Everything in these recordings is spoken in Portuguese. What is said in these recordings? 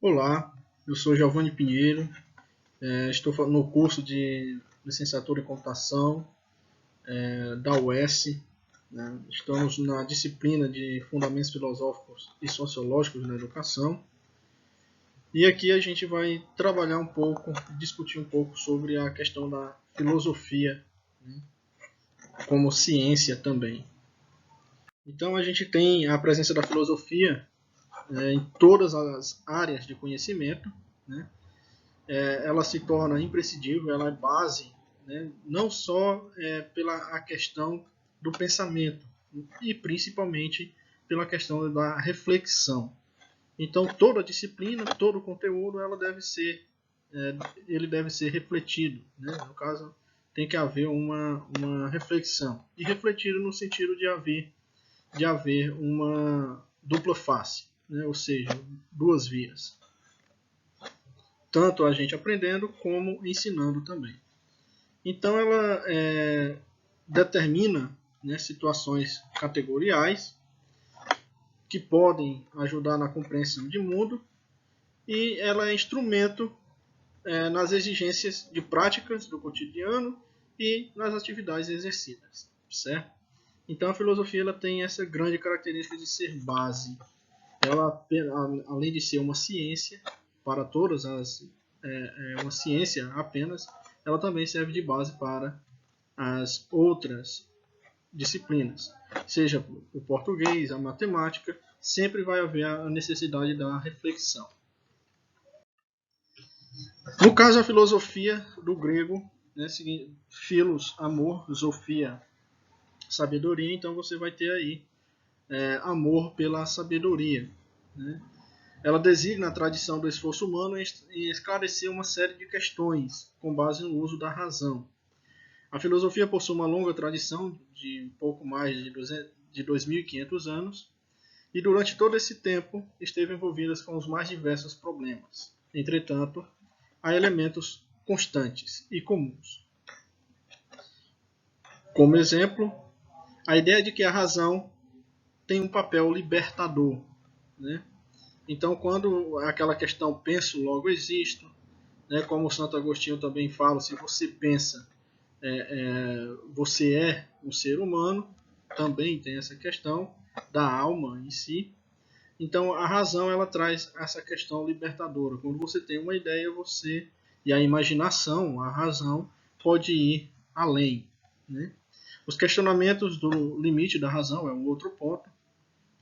Olá, eu sou Giovanni Pinheiro, estou no curso de licenciatura em computação da UES, né? Estamos na disciplina de Fundamentos Filosóficos e Sociológicos na Educação. E aqui a gente vai trabalhar um pouco, discutir um pouco sobre a questão da filosofia, né, como ciência também. Então a gente tem a presença da filosofia em todas as áreas de conhecimento, né? Ela se torna imprescindível, ela é base, né? Não só pela a questão do pensamento, e principalmente pela questão da reflexão. Então toda disciplina, todo conteúdo, ele deve ser refletido, né? No caso, tem que haver uma reflexão. E refletido no sentido de haver uma dupla face, né? Ou seja, duas vias. Tanto a gente aprendendo como ensinando também. Então ela determina, né, situações categoriais que podem ajudar na compreensão de mundo, e ela é instrumento nas exigências de práticas do cotidiano e nas atividades exercidas, certo? Então a filosofia ela tem essa grande característica de ser base. Ela, além de ser uma ciência para todas as uma ciência apenas, ela também serve de base para as outras disciplinas, seja o português, a matemática, sempre vai haver a necessidade da reflexão. No caso, a filosofia do grego, né, philos, amor, sofia, sabedoria, então você vai ter aí amor pela sabedoria, né? Ela designa a tradição do esforço humano em esclarecer uma série de questões com base no uso da razão. A filosofia possui uma longa tradição de um pouco mais de 2.500 anos, e durante todo esse tempo esteve envolvida com os mais diversos problemas. Entretanto, há elementos constantes e comuns. Como exemplo, a ideia de que a razão tem um papel libertador, né? Então, quando aquela questão penso, logo existo, né, como o Santo Agostinho também fala, se você pensa, você é um ser humano, também tem essa questão da alma em si. Então, a razão ela traz essa questão libertadora. Quando você tem uma ideia, e a imaginação, a razão, pode ir além, né? Os questionamentos do limite da razão é um outro ponto,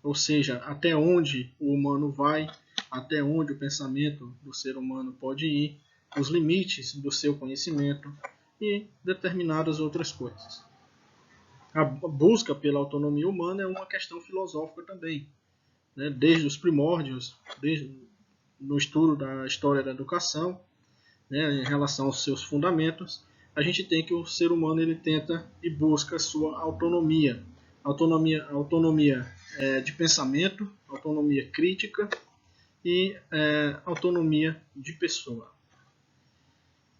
ou seja, até onde o humano vai, até onde o pensamento do ser humano pode ir, os limites do seu conhecimento e determinadas outras coisas. A busca pela autonomia humana é uma questão filosófica também, né? Desde os primórdios, no estudo da história da educação, né, em relação aos seus fundamentos, a gente tem que o ser humano ele tenta e busca sua autonomia. Autonomia de pensamento, autonomia crítica e autonomia de pessoa.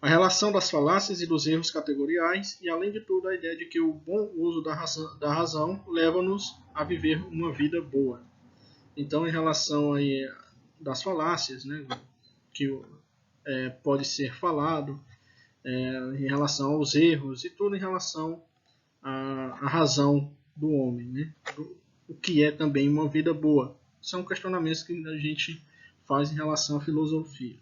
A relação das falácias e dos erros categoriais e, além de tudo, a ideia de que o bom uso da razão leva-nos a viver uma vida boa. Então, em relação aí das falácias, né, que pode ser falado, em relação aos erros e tudo em relação à razão do homem, né? O que é também uma vida boa. São questionamentos que a gente faz em relação à filosofia.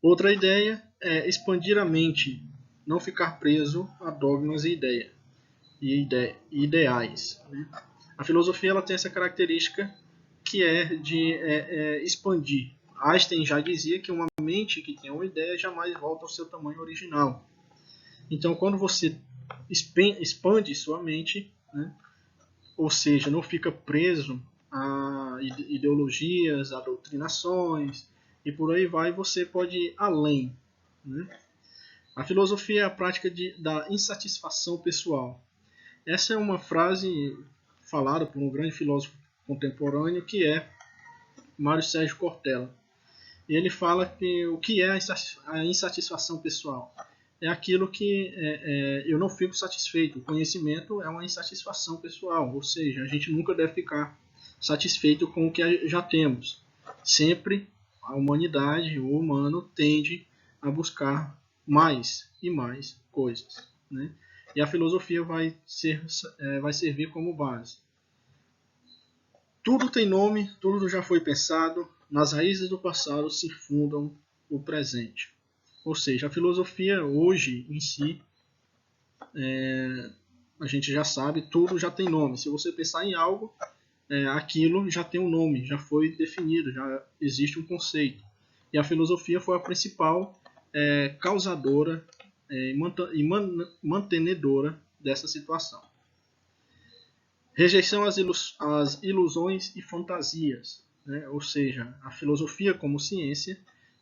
Outra ideia é expandir a mente, não ficar preso a dogmas e ideais, né? A filosofia ela tem essa característica que é de expandir. Einstein já dizia que uma mente que tem uma ideia jamais volta ao seu tamanho original. Então, quando você expande sua mente, né, ou seja, não fica preso a ideologias, a doutrinações, e por aí vai, você pode ir além, né? A filosofia é a prática da insatisfação pessoal. Essa é uma frase falada por um grande filósofo contemporâneo que é Mário Sérgio Cortella. E ele fala que o que é a insatisfação pessoal? É aquilo que eu não fico satisfeito. O conhecimento é uma insatisfação pessoal, ou seja, a gente nunca deve ficar satisfeito com o que já temos. Sempre a humanidade, o humano, tende a buscar mais e mais coisas, né? E a filosofia vai servir como base. Tudo tem nome, tudo já foi pensado, nas raízes do passado se fundam o presente. Ou seja, a filosofia hoje em si, a gente já sabe, tudo já tem nome. Se você pensar em algo, aquilo já tem um nome, já foi definido, já existe um conceito. E a filosofia foi a principal causadora e mantenedora dessa situação. Rejeição às ilusões e fantasias, né? Ou seja, a filosofia como ciência,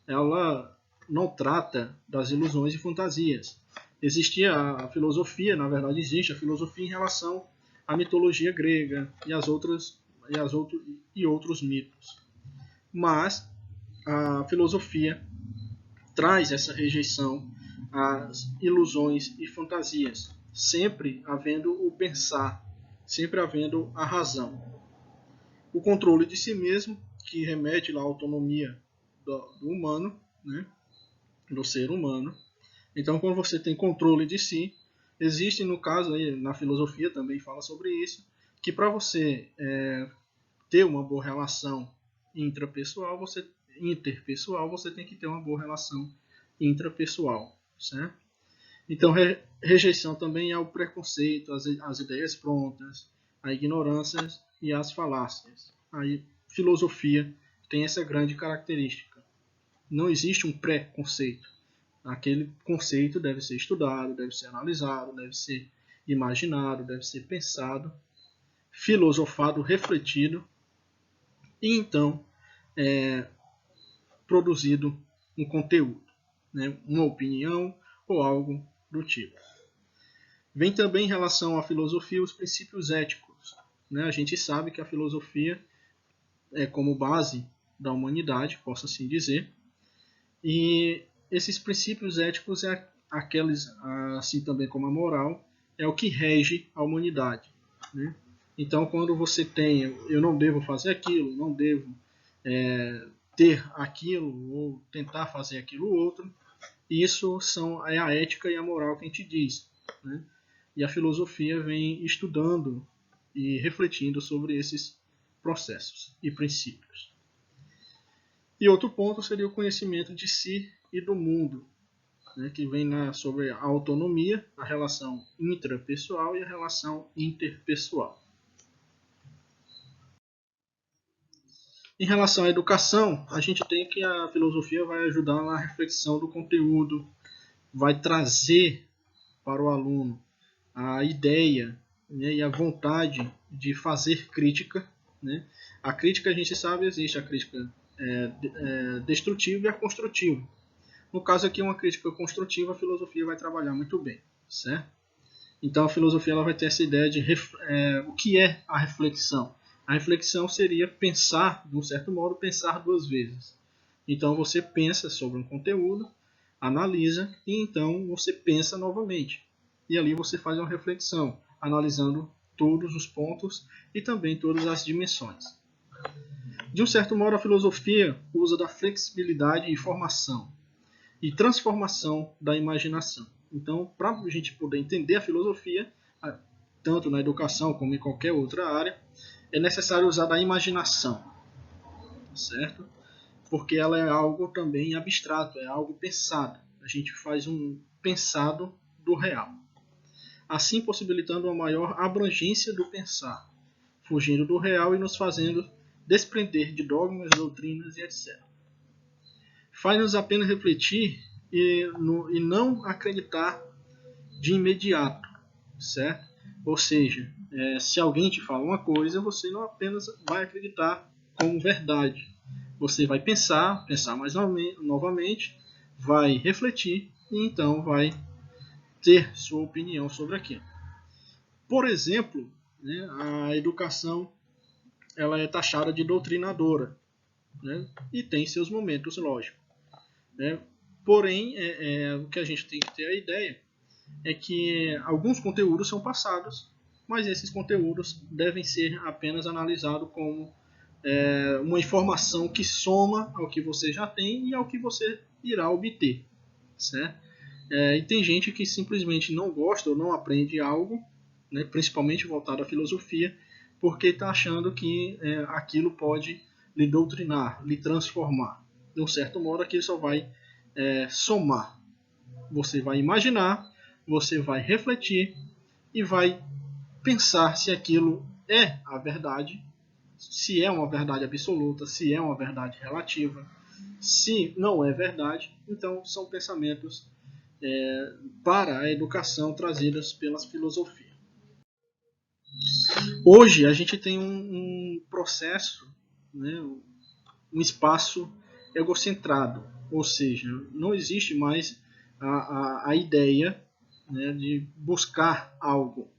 ela não trata das ilusões e fantasias. Existia a filosofia, na verdade existe a filosofia em relação à mitologia grega e outros mitos. Mas a filosofia traz essa rejeição às ilusões e fantasias, sempre havendo o pensar, sempre havendo a razão. O controle de si mesmo, que remete à autonomia do humano, né, do ser humano. Então, quando você tem controle de si, existe, no caso, aí, na filosofia também fala sobre isso, que para você ter uma boa relação interpessoal, você tem que ter uma boa relação intrapessoal, certo? Então, rejeição também ao preconceito, às ideias prontas, à ignorância e às falácias. A filosofia tem essa grande característica. Não existe um preconceito. Aquele conceito deve ser estudado, deve ser analisado, deve ser imaginado, deve ser pensado, filosofado, refletido e então produzido um conteúdo, né? Uma opinião ou algo do tipo. Vem também em relação à filosofia os princípios éticos, né? A gente sabe que a filosofia é como base da humanidade, posso assim dizer, e esses princípios éticos aqueles, assim também como a moral, é o que rege a humanidade, né? Então, quando você tem, eu não devo fazer aquilo, não devo ter aquilo ou tentar fazer aquilo outro, isso é a ética e a moral que a gente diz, né? E a filosofia vem estudando e refletindo sobre esses processos e princípios. E outro ponto seria o conhecimento de si e do mundo, né, que vem sobre a autonomia, a relação intrapessoal e a relação interpessoal. Em relação à educação, a gente tem que a filosofia vai ajudar na reflexão do conteúdo, vai trazer para o aluno a ideia, né, e a vontade de fazer crítica, né? A crítica, a gente sabe, existe a crítica destrutiva e a construtiva. No caso aqui, uma crítica construtiva, a filosofia vai trabalhar muito bem, certo? Então a filosofia ela vai ter essa ideia de o que é a reflexão. A reflexão seria pensar, de um certo modo, pensar duas vezes. Então você pensa sobre um conteúdo, analisa e então você pensa novamente. E ali você faz uma reflexão, analisando todos os pontos e também todas as dimensões. De um certo modo, a filosofia usa da flexibilidade e formação e transformação da imaginação. Então, para a gente poder entender a filosofia, tanto na educação como em qualquer outra área, é necessário usar da imaginação, certo? Porque ela é algo também abstrato, é algo pensado. A gente faz um pensado do real. Assim possibilitando uma maior abrangência do pensar, fugindo do real e nos fazendo desprender de dogmas, doutrinas e etc. Faz-nos apenas refletir e não acreditar de imediato, certo? Ou seja, se alguém te fala uma coisa, você não apenas vai acreditar como verdade. Você vai pensar mais novamente, vai refletir e então vai ter sua opinião sobre aquilo. Por exemplo, né, a educação ela é taxada de doutrinadora, né, e tem seus momentos, lógico. Né? Porém, o que a gente tem que ter a ideia é que alguns conteúdos são passados, mas esses conteúdos devem ser apenas analisados como uma informação que soma ao que você já tem e ao que você irá obter, certo? E tem gente que simplesmente não gosta ou não aprende algo, né, principalmente voltado à filosofia, porque está achando que aquilo pode lhe doutrinar, lhe transformar. De um certo modo, aquilo só vai somar. Você vai imaginar, você vai refletir e vai pensar se aquilo é a verdade, se é uma verdade absoluta, se é uma verdade relativa. Se não é verdade, então são pensamentos para a educação trazidas pela filosofia. Hoje a gente tem um processo, né, um espaço egocentrado, ou seja, não existe mais a ideia, né, de buscar algo,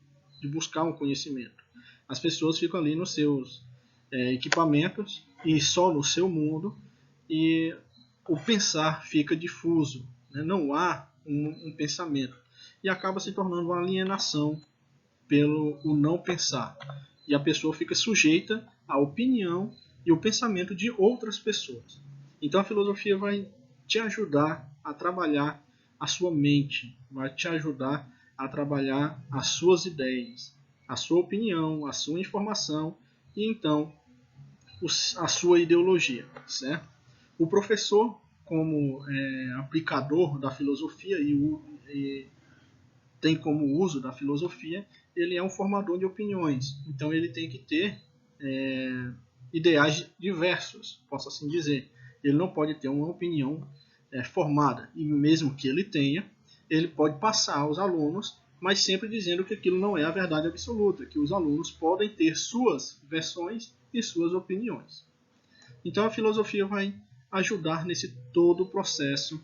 de buscar um conhecimento. As pessoas ficam ali nos seus equipamentos e só no seu mundo, e o pensar fica difuso, né? Não há um pensamento, e acaba se tornando uma alienação pelo o não pensar, e a pessoa fica sujeita à opinião e o pensamento de outras pessoas. Então a filosofia vai te ajudar a trabalhar a sua mente, vai te ajudar a trabalhar as suas ideias, a sua opinião, a sua informação e então a sua ideologia, certo? O professor, como aplicador da filosofia e tem como uso da filosofia, ele é um formador de opiniões. Então ele tem que ter ideais diversos, posso assim dizer. Ele não pode ter uma opinião formada. E mesmo que ele tenha, ele pode passar aos alunos, mas sempre dizendo que aquilo não é a verdade absoluta, que os alunos podem ter suas versões e suas opiniões. Então a filosofia vai ajudar nesse todo o processo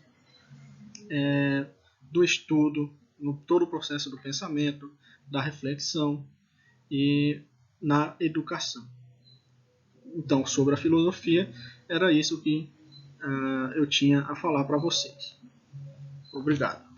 do estudo, no todo o processo do pensamento, da reflexão e na educação. Então, sobre a filosofia, era isso que eu tinha a falar para vocês. Obrigado.